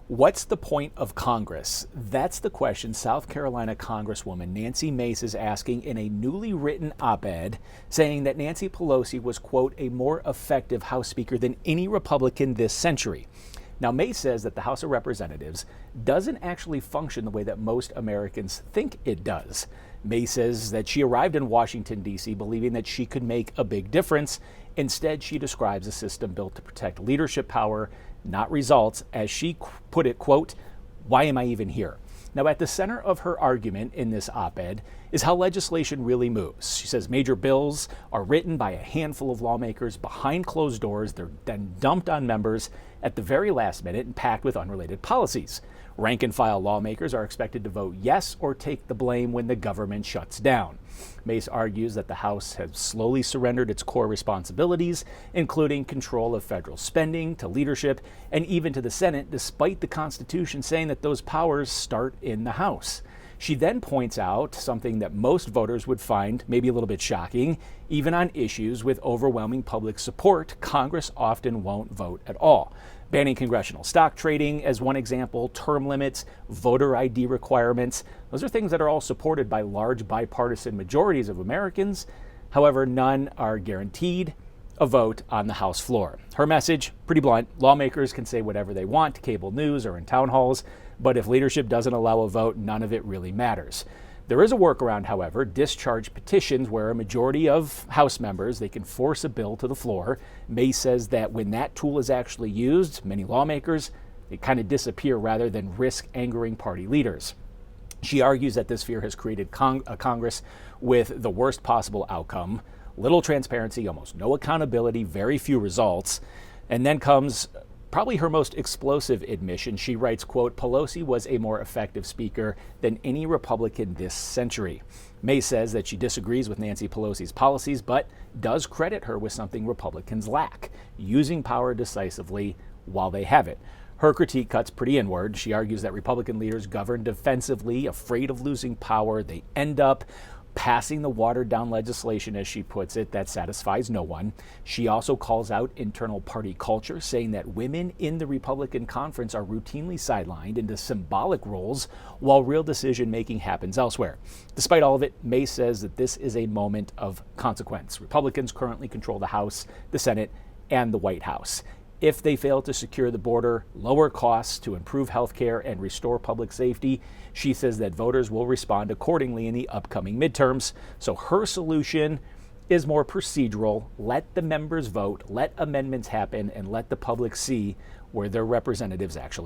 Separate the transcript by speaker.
Speaker 1: What's the point of Congress? That's the question South Carolina Congresswoman Nancy Mace is asking in a newly written op-ed, saying that Nancy Pelosi was, quote, a more effective House Speaker than any Republican this century. Now, Mace says that the House of Representatives doesn't actually function the way that most Americans think it does. Mace says that she arrived in Washington, D.C. believing that she could make a big difference. Instead, she describes a system built to protect leadership power, not results. As she put it, quote, why am I even here? Now, at the center of her argument in this op-ed is how legislation really moves. She says major bills are written by a handful of lawmakers behind closed doors. They're then dumped on members at the very last minute and packed with unrelated policies. Rank and file lawmakers are expected to vote yes or take the blame when the government shuts down. Mace argues that the House has slowly surrendered its core responsibilities, including control of federal spending, to leadership, and even to the Senate, despite the Constitution saying that those powers start in the House. She then points out something that most voters would find maybe a little bit shocking. Even on issues with overwhelming public support, Congress often won't vote at all. Banning congressional stock trading as one example, term limits, voter ID requirements. Those are things that are all supported by large bipartisan majorities of Americans. However, none are guaranteed a vote on the House floor. Her message, pretty blunt: lawmakers can say whatever they want to cable news or in town halls, but if leadership doesn't allow a vote, none of it really matters. There is a workaround, however: discharge petitions, where a majority of House members, they can force a bill to the floor. May says that when that tool is actually used, many lawmakers, they kind of disappear rather than risk angering party leaders. She argues that this fear has created a Congress with the worst possible outcome: little transparency, almost no accountability, very few results. And then comes probably her most explosive admission. She writes, quote, Pelosi was a more effective speaker than any Republican this century. May says that she disagrees with Nancy Pelosi's policies, but does credit her with something Republicans lack: using power decisively while they have it. Her critique cuts pretty inward. She argues that Republican leaders govern defensively, afraid of losing power. They end up passing the watered-down legislation, as she puts it, that satisfies no one. She also calls out internal party culture, saying that women in the Republican conference are routinely sidelined into symbolic roles while real decision-making happens elsewhere. Despite all of it, May says that this is a moment of consequence. Republicans currently control the House, the Senate, and the White House. If they fail to secure the border, lower costs, to improve health care, and restore public safety, she says that voters will respond accordingly in the upcoming midterms. So her solution is more procedural: let the members vote, let amendments happen, and let the public see where their representatives actually